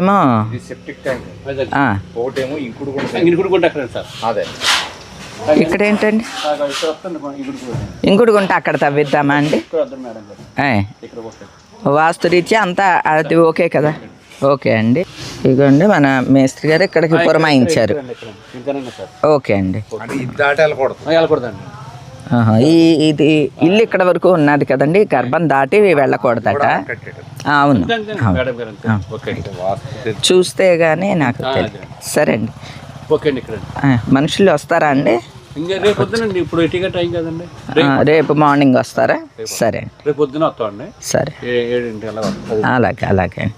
ఏమో septic tank ఆ, ఒకటేమో ఇంకుడు గుంట అక్కడ సార్. అదే ఇక్కడ ఏంటండి ఇక్కడ వస్తుంది ఇంకుడు గుంట. ఇంకుడు గుంట అక్కడ తవ్విద్దామా అండి? ఇక్కడ వద్దాం మేడం గారు. ఏయ్, ఇక్కడ వస్తుంది. వాస్తురీత్యా అంతా అది ఓకే కదా? ఓకే అండి. ఇదిగోండి మన మేస్త్రి గారు ఇక్కడికి పురమాయించారు. ఇంతేనండి సార్. ఓకే అండి. అంటే ఇది దాటి వెళ్ళకూడదు. వెళ్ళకూడదండి. ఆహా, ఇది ఇల్లు ఇక్కడ వరకు ఉన్నది కదండి, గర్భం దాటి వెళ్ళకూడదట. అవును, మేడం గారు అంతే. ఓకే అండి. చూస్తే గానీ నాకు తెలియదు. సరే అండి. ఓకే అండి. ఇక్కడ మనుషులు వస్తారా అండి? ఇంకా రేపు పొద్దునండి. ఇప్పుడు ఎటుగా టైం కదండి. రేపు మార్నింగ్ వస్తారా? సరే అండి. రేపు పొద్దున వస్తామండి. సరే, 7 అలా వస్తాం. అలాగే అండి.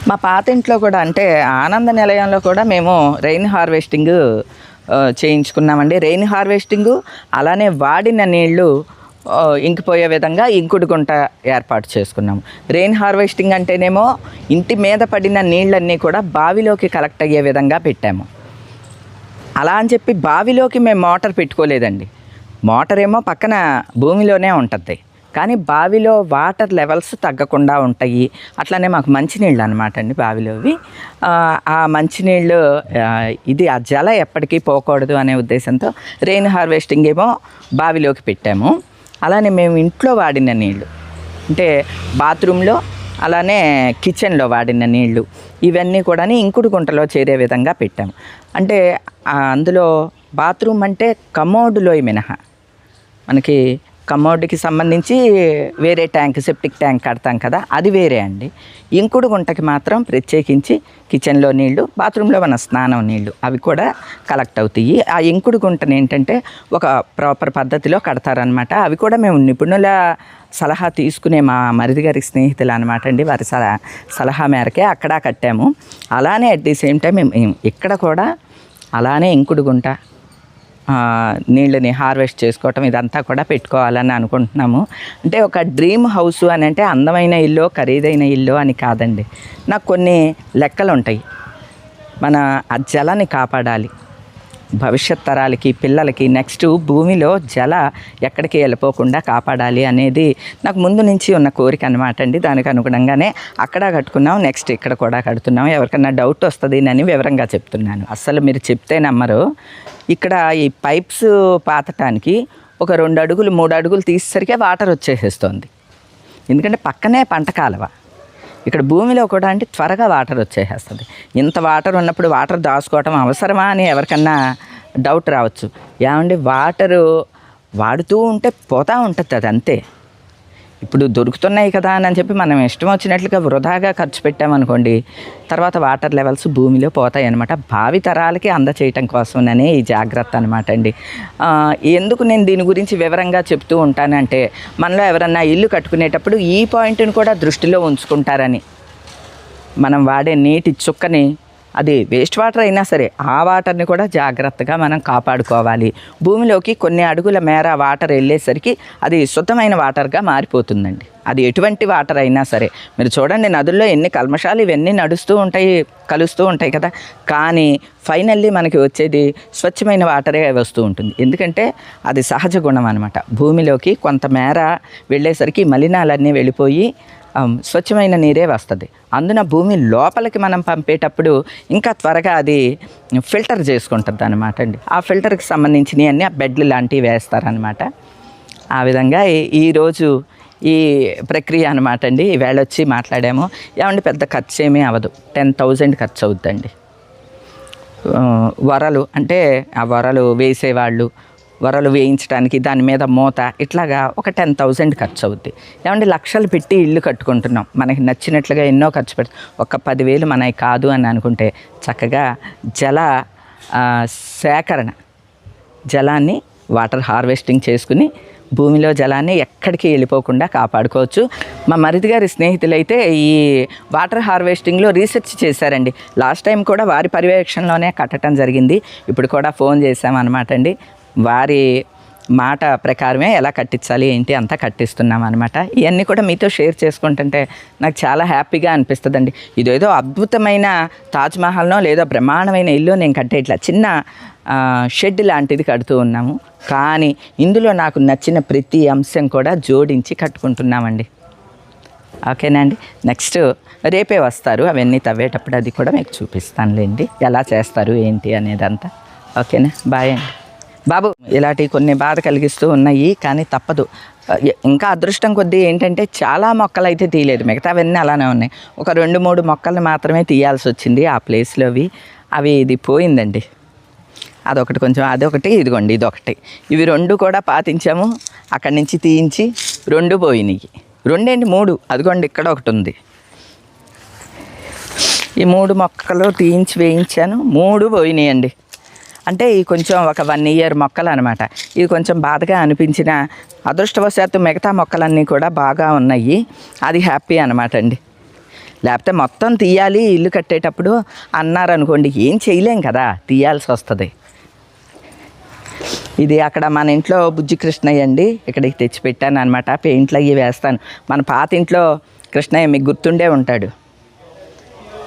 మా పాత ఇంట్లో కూడా అంటే ఆనంద నిలయంలో కూడా మేము రెయిన్ హార్వెస్టింగ్ చేయించుకున్నామండి. రెయిన్ హార్వెస్టింగు అలానే వాడిన నీళ్లు ఇంకిపోయే విధంగా ఇంకుడు గుంట ఏర్పాటు చేసుకున్నాము. రెయిన్ హార్వెస్టింగ్ అంటేనేమో ఇంటి మీద పడిన నీళ్ళన్నీ కూడా బావిలోకి కలెక్ట్ అయ్యే విధంగా పెట్టాము. అలా అని చెప్పి బావిలోకి మేము మోటార్ పెట్టుకోలేదండి. మోటార్ ఏమో పక్కన భూమిలోనే ఉంటుంది, కానీ బావిలో వాటర్ లెవెల్స్ తగ్గకుండా ఉంటాయి. అట్లానే మాకు మంచినీళ్ళు అనమాట అండి బావిలోవి. ఆ మంచినీళ్ళు ఇది ఆ జల ఎప్పటికీ పోకూడదు అనే ఉద్దేశంతో రెయిన్ హార్వెస్టింగ్ ఏమో బావిలోకి పెట్టాము. అలానే మేము ఇంట్లో వాడిన నీళ్ళు అంటే బాత్రూంలో అలానే కిచెన్లో వాడిన నీళ్ళు ఇవన్నీ కూడా ఇంకుడు గుంటలో చేరే విధంగా పెట్టాము. అంటే అందులో బాత్రూమ్ అంటే కమోడ్లో మినహా మనకి కమోడ్కి సంబంధించి వేరే ట్యాంక్, సెప్టిక్ ట్యాంక్ కడతాం కదా, అది వేరే అండి. ఇంకుడు గుంటకి మాత్రం ప్రత్యేకించి కిచెన్లో నీళ్లు, బాత్రూంలో మన స్నానం నీళ్లు అవి కూడా కలెక్ట్ అవుతాయి. ఆ ఇంకుడు గుంటని ఏంటంటే ఒక ప్రాపర్ పద్ధతిలో కడతారనమాట. అవి కూడా మేము నిపుణుల సలహా తీసుకునే మా మరిది గారి స్నేహితులు అనమాట అండి, వారి సలహా మేరకే అక్కడ కట్టాము. అలానే అట్ ది సేమ్ టైం మేము ఇక్కడ కూడా అలానే ఇంకుడు గుంట నీళ్ళని హార్వెస్ట్ చేసుకోవటం ఇదంతా కూడా పెట్టుకోవాలని అనుకుంటున్నాము. అంటే ఒక డ్రీమ్ హౌస్ అని అంటే అందమైన ఇల్లు, ఖరీదైన ఇల్లు అని కాదండి. నాకు కొన్ని లెక్కలు ఉంటాయి. మన ఆ జలాన్ని కాపాడాలి, భవిష్యత్ తరాలకి, పిల్లలకి, నెక్స్ట్ భూమిలో జల ఎక్కడికి వెళ్ళిపోకుండా కాపాడాలి అనేది నాకు ముందు నుంచి ఉన్న కోరిక అనమాట అండి. దానికి అనుగుణంగానే అక్కడ కట్టుకున్నాం, నెక్స్ట్ ఇక్కడ కూడా కడుతున్నాం. ఎవరికన్నా డౌట్ వస్తుంది అని వివరంగా చెప్తున్నాను. అస్సలు మీరు చెప్తే నమ్మరు. ఇక్కడ ఈ పైప్స్ పాతటానికి ఒక 2 అడుగులు 3 అడుగులు తీసేసరికే వాటర్ వచ్చేసేస్తుంది. ఎందుకంటే పక్కనే పంట కాలువ. ఇక్కడ భూమిలో కూడా అంటే త్వరగా వాటర్ వచ్చేసేస్తుంది. ఇంత వాటర్ ఉన్నప్పుడు వాటర్ దాచుకోవటం అవసరమా అని ఎవరికన్నా డౌట్ రావచ్చు. ఏమండి, వాటరు వాడుతూ ఉంటే పోతూ ఉంటుంది, అది అంతే. ఇప్పుడు దొరుకుతున్నాయి కదా అని చెప్పి మనం ఇష్టం వచ్చినట్లుగా వృధాగా ఖర్చు పెట్టామనుకోండి, తర్వాత వాటర్ లెవెల్స్ భూమిలో పోతాయి అనమాట. భావి తరాలకి అందచేయటం కోసమనే ఈ జాగ్రత్త అనమాట అండి. ఎందుకు నేను దీని గురించి వివరంగా చెప్తూ ఉంటానంటే, మనలో ఎవరన్నా ఇల్లు కట్టుకునేటప్పుడు ఈ పాయింట్ని కూడా దృష్టిలో ఉంచుకుంటారని. మనం వాడే నీటి చుక్కని, అది వేస్ట్ వాటర్ అయినా సరే ఆ వాటర్ని కూడా జాగ్రత్తగా మనం కాపాడుకోవాలి. భూమిలోకి కొన్ని అడుగుల మేర వాటర్ వెళ్ళేసరికి అది శుద్ధమైన వాటర్గా మారిపోతుందండి. అది ఎటువంటి వాటర్ అయినా సరే. మీరు చూడండి, నదుల్లో ఎన్ని కల్మషాలు ఇవన్నీ నడుస్తూ ఉంటాయి, కలుస్తూ ఉంటాయి కదా, కానీ ఫైనల్లీ మనకి వచ్చేది స్వచ్ఛమైన వాటరే వస్తూ ఉంటుంది. ఎందుకంటే అది సహజ గుణం అనమాట. భూమిలోకి కొంత మేర వెళ్ళేసరికి మలినాలన్నీ వెళ్ళిపోయి స్వచ్ఛమైన నీరే వస్తుంది. అందున భూమి లోపలికి మనం పంపేటప్పుడు ఇంకా త్వరగా అది ఫిల్టర్ చేసుకుంటుంది అనమాట అండి. ఆ ఫిల్టర్కి సంబంధించినవి అన్నీ ఆ బెడ్లు లాంటివి వేస్తారనమాట. ఆ విధంగా ఈరోజు ఈ ప్రక్రియ అనమాట అండి. ఈవేళ వచ్చి మాట్లాడాము. ఏమంటే పెద్ద ఖర్చు ఏమీ అవ్వదు, 10,000 ఖర్చు అవుద్దండి. వరలు అంటే ఆ వరలు వేసేవాళ్ళు, వరలు వేయించడానికి, దాని మీద మూత, ఇట్లాగా ఒక 10,000 ఖర్చు అవుద్ది. ఏమంటే లక్షలు పెట్టి ఇల్లు కట్టుకుంటున్నాం, మనకి నచ్చినట్లుగా ఎన్నో ఖర్చు పెడతాం. ఒక 10,000 మనకి కాదు అని అనుకుంటే చక్కగా జల సేకరణ, జలాన్ని వాటర్ హార్వెస్టింగ్ చేసుకుని భూమిలో జలాన్ని ఎక్కడికి వెళ్ళిపోకుండా కాపాడుకోవచ్చు. మా మరిది గారి స్నేహితులైతే ఈ వాటర్ హార్వెస్టింగ్లో రీసెర్చ్ చేశారండి. లాస్ట్ టైం కూడా వారి పర్యవేక్షణలోనే కట్టడం జరిగింది. ఇప్పుడు కూడా ఫోన్ చేసామన్నమాట అండి. వారి మాట ప్రకారమే ఎలా కట్టించాలి ఏంటి అంతా కట్టిస్తున్నాం అనమాట. ఇవన్నీ కూడా మీతో షేర్ చేసుకుంటుంటే నాకు చాలా హ్యాపీగా అనిపిస్తుందండి. ఇదేదో అద్భుతమైన తాజ్మహల్నో లేదో బ్రహ్మాండమైన ఇల్లు నేను కట్టేట్లా చిన్న షెడ్ లాంటిది కడుతూ ఉన్నాము. కానీ ఇందులో నాకు నచ్చిన ప్రతి అంశం కూడా జోడించి కట్టుకుంటున్నామండి. ఓకేనండి. నెక్స్ట్ రేపే వస్తారు, అవన్నీ తవ్వేటప్పుడు అది కూడా మీకు చూపిస్తానులేండి, ఎలా చేస్తారు ఏంటి అనేదంతా. ఓకేనా, బాయ్ అండి. బాబు, ఇలాంటి కొన్ని బాధ కలిగిస్తూ ఉన్నాయి, కానీ తప్పదు. ఇంకా అదృష్టం కొద్దీ ఏంటంటే చాలా మొక్కలు అయితే తీయలేదు, మిగతావన్నీ అలానే ఉన్నాయి. ఒక 2-3 మొక్కలు మాత్రమే తీయాల్సి వచ్చింది ఆ ప్లేస్లోవి. అవి ఇది పోయిందండి, అదొకటి కొంచెం, అదొకటి ఇదిగోండి ఇదొకటి, ఇవి 2 కూడా పాతించాము. అక్కడి నుంచి తీయించి 2 పోయినాయి. 3, అదిగోండి ఇక్కడ ఒకటి ఉంది. ఈ 3 మొక్కలు తీయించి వేయించాను, 3 పోయినాయండి. అంటే ఈ కొంచెం ఒక 1 ఇయర్ మొక్కలు అనమాట. ఇది కొంచెం బాధగా అనిపించిన, అదృష్టవశాత్తు మిగతా మొక్కలన్నీ కూడా బాగా ఉన్నాయి, అది హ్యాపీ అనమాట అండి. లేకపోతే మొత్తం తీయాలి ఇల్లు కట్టేటప్పుడు అన్నారనుకోండి, ఏం చేయలేం కదా, తీయాల్సి వస్తుంది. ఇది అక్కడ మన ఇంట్లో బుజ్జి కృష్ణయ్య అండి, ఇక్కడికి తెచ్చిపెట్టాను అనమాట. పెయింట్లు అవి వేస్తాను. మన పాత ఇంట్లో కృష్ణయ్య మీకు గుర్తుండే ఉంటాడు,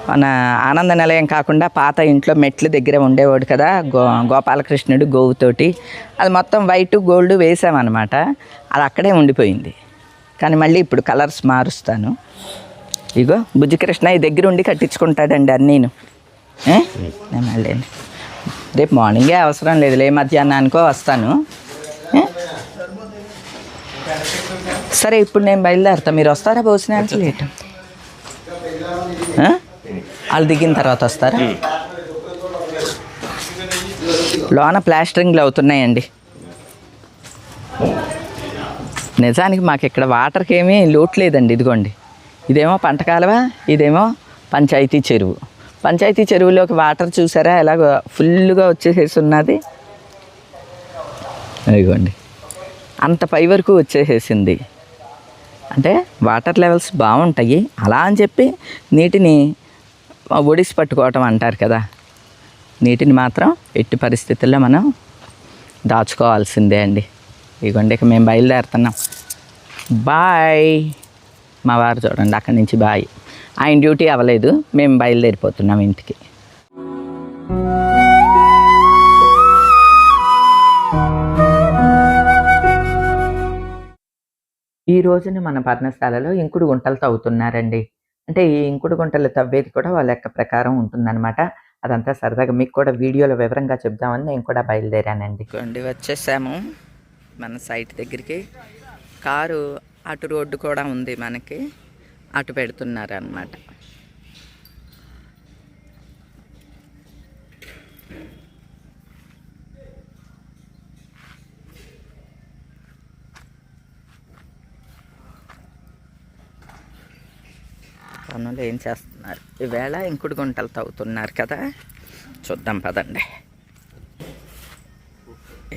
మన ఆనంద నిలయం కాకుండా పాత ఇంట్లో మెట్ల దగ్గర ఉండేవాడు కదా, గోపాలకృష్ణుడు గోవుతోటి. అది మొత్తం వైట్ గోల్డ్ వేసామన్నమాట, అది అక్కడే ఉండిపోయింది. కానీ మళ్ళీ ఇప్పుడు కలర్స్ మారుస్తాను. ఇగో బుజ్జి కృష్ణయ్య దగ్గర ఉండి కట్టించుకుంటాడండి అన్నీను. నేను మళ్ళీ రేపు మార్నింగే అవసరం లేదులే, మధ్యాహ్నానికో వస్తాను. సరే, ఇప్పుడు నేను బయలుదేరుతా, మీరు వస్తారా భోజనానికి? లేట్ వాళ్ళు దిగిన తర్వాత వస్తారా? లోన ప్లాస్టరింగ్లు అవుతున్నాయండి. నిజానికి మాకు ఇక్కడ వాటర్కి ఏమీ లోటు లేదండి. ఇదిగోండి, ఇదేమో పంట కాలువ, ఇదేమో పంచాయతీ చెరువు. పంచాయతీ చెరువులోకి వాటర్ చూసారా ఎలాగ ఫుల్గా వచ్చేసేసి ఉన్నది. ఇదిగోండి, అంత పై వరకు వచ్చేసేసింది. అంటే వాటర్ లెవెల్స్ బాగుంటాయి. అలా అని చెప్పి నీటిని ఒడిసి పట్టుకోవటం అంటారు కదా, నీటిని మాత్రం ఎట్టి పరిస్థితుల్లో మనం దాచుకోవాల్సిందే అండి. ఇదిగోండి, ఇక మేము బయలుదేరుతున్నాం. బాయ్. మా వారు చూడండి అక్కడి నుంచి బాయ్. ఆయన డ్యూటీ అవ్వలేదు, మేము బయలుదేరిపోతున్నాం ఇంటికి. ఈ రోజున మన పర్ణశాలలో ఇంకుడు గుంటలు తవ్వుతున్నారండి. అంటే ఈ ఇంకుడు గుంటలు తవ్వేది కూడా వాళ్ళ లెక్క ప్రకారం ఉంటుందన్నమాట. అదంతా సరదాగా మీకు కూడా వీడియోలో వివరంగా చెప్దామని నేను కూడా బయలుదేరానండి. వచ్చేసాము మన సైట్ దగ్గరికి. కారు అటు రోడ్డు కూడా ఉంది మనకి, అటు పెడుతున్నారు అన్నమాట. పనులు ఏం చేస్తున్నారు ఈవేళ? ఇంకుడు గుంటలు తవ్వుతున్నారు కదా, చూద్దాం పదండి.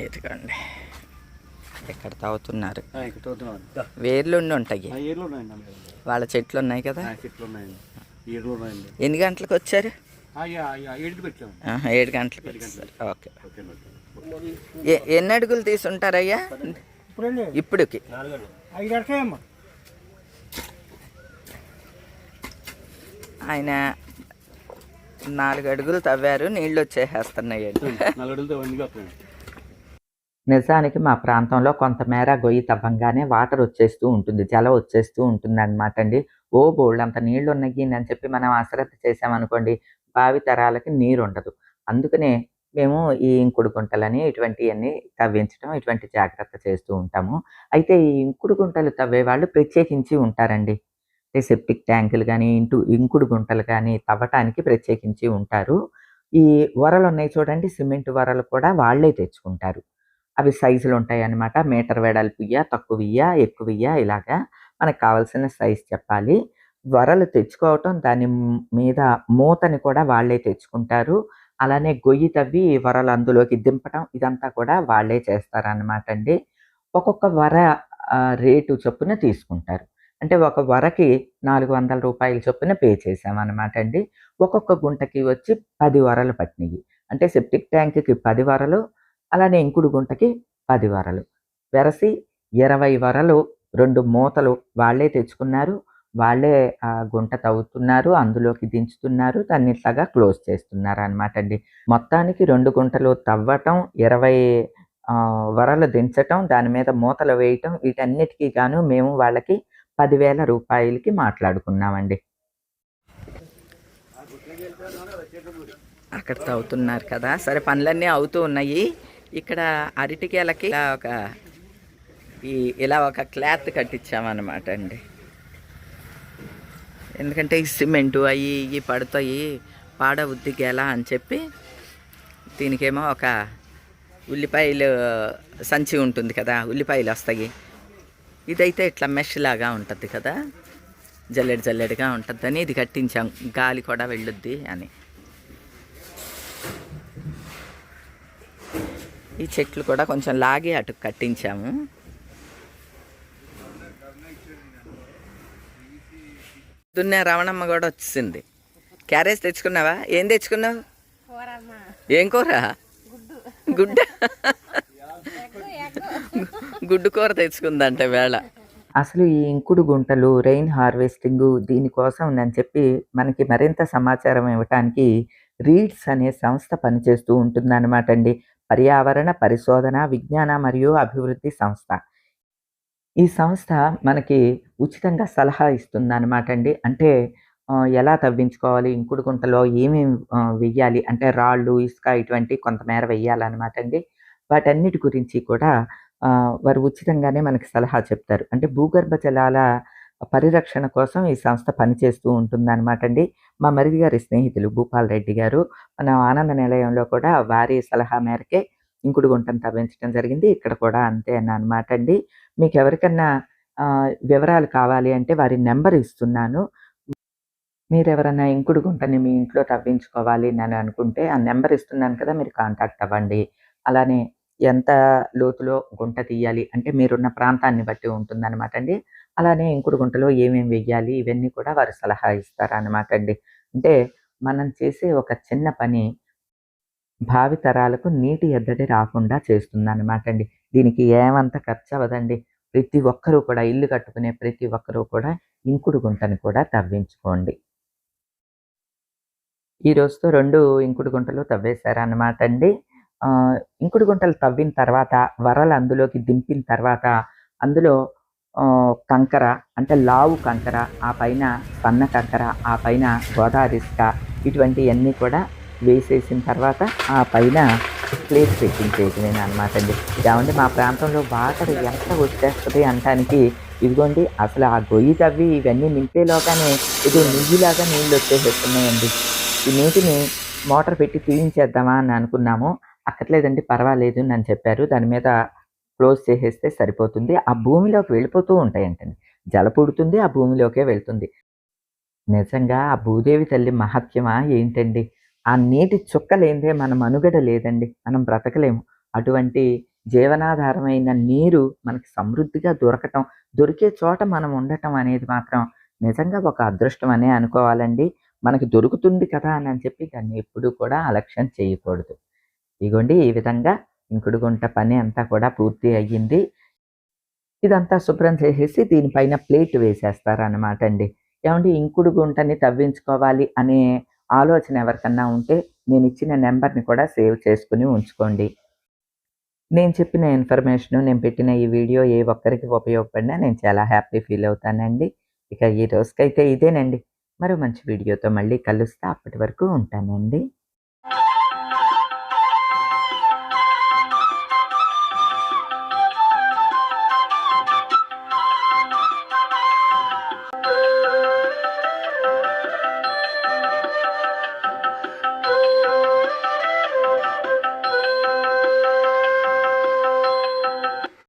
ఎదుగండి, ఇక్కడ తవ్వుతున్నారు. వేర్లుండి ఉంటాయి, వాళ్ళ చెట్లు ఉన్నాయి కదా. ఎన్ని గంటలకు వచ్చారు? 7 గంటలకు వచ్చారు. ఓకే. ఎన్ని అడుగులు తీసుంటారయ్యా ఇప్పుడుకి? ఆయన 4 అడుగులు తవ్వారు, నీళ్ళు వచ్చేసేస్తున్నాయండి. నిజానికి మా ప్రాంతంలో కొంతమేర గొయ్యి తవ్వంగానే వాటర్ వచ్చేస్తూ ఉంటుంది, జలం వచ్చేస్తూ ఉంటుంది అనమాట అండి. ఓ బోల్డ్ అంత నీళ్లు ఉన్నాయి అని చెప్పి మనం అశ్రద్ధ చేసామనుకోండి, భావి తరాలకి నీరు ఉండదు. అందుకనే మేము ఈ ఇంకుడు గుంటలని ఇటువంటివన్నీ తవ్వించడం, ఇటువంటి జాగ్రత్త చేస్తూ ఉంటాము. అయితే ఈ ఇంకుడు గుంటలు తవ్వే వాళ్ళు ప్రత్యేకించి ఉంటారండి. అంటే సెప్టిక్ ట్యాంకులు కానీ, ఇంకుడు గుంటలు కానీ తవ్వటానికి ప్రత్యేకించి ఉంటారు. ఈ వరలు ఉన్నాయి చూడండి, సిమెంట్ వరలు కూడా వాళ్ళే తెచ్చుకుంటారు. అవి సైజులు ఉంటాయి అన్నమాట. మీటర్ వెడల్పుయ్యా, తక్కువయ్యా, ఎక్కువయ్యా, ఇలాగా మనకు కావాల్సిన సైజు చెప్పాలి. వరలు తెచ్చుకోవటం, దాని మీద మూతని కూడా వాళ్ళే తెచ్చుకుంటారు. అలానే గొయ్యి తవ్వి వరలు అందులోకి దింపటం, ఇదంతా కూడా వాళ్ళే చేస్తారన్నమాట అండి. ఒక్కొక్క వర రేటు చొప్పున తీసుకుంటారు. అంటే ఒక వరకి 400 రూపాయల చొప్పున పే చేసామన్నమాట అండి. ఒక్కొక్క గుంటకి వచ్చి 10 వరలు పట్టినాయి. అంటే సెప్టిక్ ట్యాంక్కి 10 వరలు, అలానే ఇంకుడు గుంటకి 10 వరలు, వెరసి 20 వరలు 2 మూతలు వాళ్ళే తెచ్చుకున్నారు. వాళ్ళే గుంట తవ్వుతున్నారు, అందులోకి దించుతున్నారు, దాన్ని ఇట్లాగా క్లోజ్ చేస్తున్నారు అనమాట అండి. మొత్తానికి 2 గుంటలు తవ్వటం, 20 వరలు దించటం, దాని మీద మూతలు వేయటం, వీటన్నిటికీ గాను మేము వాళ్ళకి 10,000 రూపాయలకి మాట్లాడుకున్నామండి. అక్కడ తవ్వుతున్నారు కదా, సరే పనులన్నీ అవుతూ ఉన్నాయి. ఇక్కడ అరటికేలకి ఇలా ఒక క్లాత్ కట్టించామన్నమాట అండి. ఎందుకంటే ఈ సిమెంటు అవి ఇవి పడతాయి, పాడవుద్ది గెల అని చెప్పి దీనికేమో ఒక ఉల్లిపాయలు సంచి ఉంటుంది కదా, ఉల్లిపాయలు వస్తాయి. ఇదైతే ఇట్లా మెష్ లాగా ఉంటుంది కదా, జల్లెడిగా ఉంటుందని ఇది కట్టించాం, గాలి కూడా వెళ్ళుద్ది అని. ఈ చెట్లు కూడా కొంచెం లాగి అటు కట్టించాము. దున్నే రవణమ్మ కూడా వచ్చింది. క్యారేజ్ తెచ్చుకున్నావా? ఏం తెచ్చుకున్నావు? ఏం కూర? గుడ్డు కూర తెచ్చుకుందంటే వేళ. అసలు ఈ ఇంకుడు గుంటలు, రెయిన్ హార్వెస్టింగ్ దీనికోసం అని చెప్పి మనకి మరింత సమాచారం ఇవ్వటానికి రీడ్స్ అనే సంస్థ పనిచేస్తూ ఉంటుందన్నమాట అండి. పర్యావరణ పరిశోధన, విజ్ఞాన మరియు అభివృద్ధి సంస్థ. ఈ సంస్థ మనకి ఉచితంగా సలహా ఇస్తుందన్నమాట అండి. అంటే ఎలా తవ్వించుకోవాలి, ఇంకుడు గుంటలో ఏమేమి వెయ్యాలి, అంటే రాళ్ళు, ఇసుక ఇటువంటి కొంతమేర వెయ్యాలన్నమాట అండి. వాటన్నిటి గురించి కూడా వారు ఉచితంగానే మనకి సలహా చెప్తారు. అంటే భూగర్భ జలాల పరిరక్షణ కోసం ఈ సంస్థ పనిచేస్తూ ఉంటుందన్నమాట అండి. మా మరిది గారి స్నేహితులు భూపాల్ రెడ్డి గారు మన ఆనంద నిలయంలో కూడా వారి సలహా మేరకే ఇంకుడు గుంటను తవ్వించడం జరిగింది. ఇక్కడ కూడా అంతే అన్నమాట అండి. మీకు ఎవరికన్నా వివరాలు కావాలి అంటే వారి నెంబర్ ఇస్తున్నాను. మీరెవరన్నా ఇంకుడు గుంటని మీ ఇంట్లో తవ్వించుకోవాలి అని అనుకుంటే ఆ నెంబర్ ఇస్తున్నాను కదా, మీరు కాంటాక్ట్ అవ్వండి. అలానే ఎంత లోతులో గుంట తీయాలి అంటే మీరున్న ప్రాంతాన్ని బట్టి ఉంటుందన్నమాట అండి. అలానే ఇంకుడు గుంటలో ఏమేమి వెయ్యాలి ఇవన్నీ కూడా వారు సలహా ఇస్తారన్నమాట అండి. అంటే మనం చేసే ఒక చిన్న పని భావితరాలకు నీటి ఎద్దడి రాకుండా చేస్తుందన్నమాట అండి. దీనికి ఏమంత ఖర్చు అవ్వదండి. ప్రతి ఒక్కరూ కూడా ఇల్లు కట్టుకునే ప్రతి ఒక్కరూ కూడా ఇంకుడు గుంటని కూడా తవ్వించుకోండి. ఈ రోజుతో 2 ఇంకుడు గుంటలు తవ్వేశారన్నమాట అండి. ఇంకుడు గుంటలు తవ్విన తర్వాత వరలు అందులోకి దింపిన తర్వాత అందులో కంకర అంటే లావు కంకర, ఆ పైన సన్న కంకర, ఆ పైన గోదావరి ఇసుక ఇటువంటివన్నీ కూడా వేసేసిన తర్వాత ఆ పైన ప్లేట్ పెట్టించేయటమేనమాట అండి. ఏమంటే మా ప్రాంతంలో వాటర్ ఎంత వచ్చేస్తుంది అనటానికి ఇదిగోండి అసలు ఆ గొయ్యి తవ్వి ఇవన్నీ నింపేలోగానే ఇది నీళ్ళలాగా నీళ్ళు వచ్చేసేస్తున్నాయండి. ఈ నీటిని మోటార్ పెట్టి తీయించేద్దామా అని అనుకున్నాము. అక్కర్లేదండి పర్వాలేదు అని చెప్పారు. దాని మీద క్లోజ్ చేసేస్తే సరిపోతుంది. ఆ భూమిలోకి వెళ్ళిపోతూ ఉంటాయంటండి. జలపుడుతుంది, ఆ భూమిలోకే వెళ్తుంది. నిజంగా ఆ భూదేవి తల్లి మహత్యమా ఏంటండి? ఆ నీటి చుక్క లేనిదే మన మనుగడ లేదండి. మనం బ్రతకలేము. అటువంటి జీవనాధారమైన నీరు మనకి సమృద్ధిగా దొరికే చోట మనం ఉండటం అనేది మాత్రం నిజంగా ఒక అదృష్టం అనే అనుకోవాలండి. మనకి దొరుకుతుంది కదా అని చెప్పి దాన్ని ఎప్పుడూ కూడా అలక్ష్యం చేయకూడదు. ఇగోండి ఈ విధంగా ఇంకుడు గుంట పని అంతా కూడా పూర్తి అయ్యింది. ఇదంతా శుభ్రం చేసేసి దీనిపైన ప్లేట్ వేసేస్తారన్నమాట అండి. ఏమంటే ఇంకుడు గుంటని తవ్వించుకోవాలి అనే ఆలోచన ఎవరికన్నా ఉంటే నేను ఇచ్చిన నెంబర్ని కూడా సేవ్ చేసుకుని ఉంచుకోండి. నేను చెప్పిన ఇన్ఫర్మేషను, నేను పెట్టిన ఈ వీడియో ఏ ఒక్కరికి ఉపయోగపడినా నేను చాలా హ్యాపీ ఫీల్ అవుతానండి. ఇక ఈ రోజుకైతే ఇదేనండి. మరో మంచి వీడియోతో మళ్ళీ కలుస్తా. అప్పటి వరకు ఉంటానండి.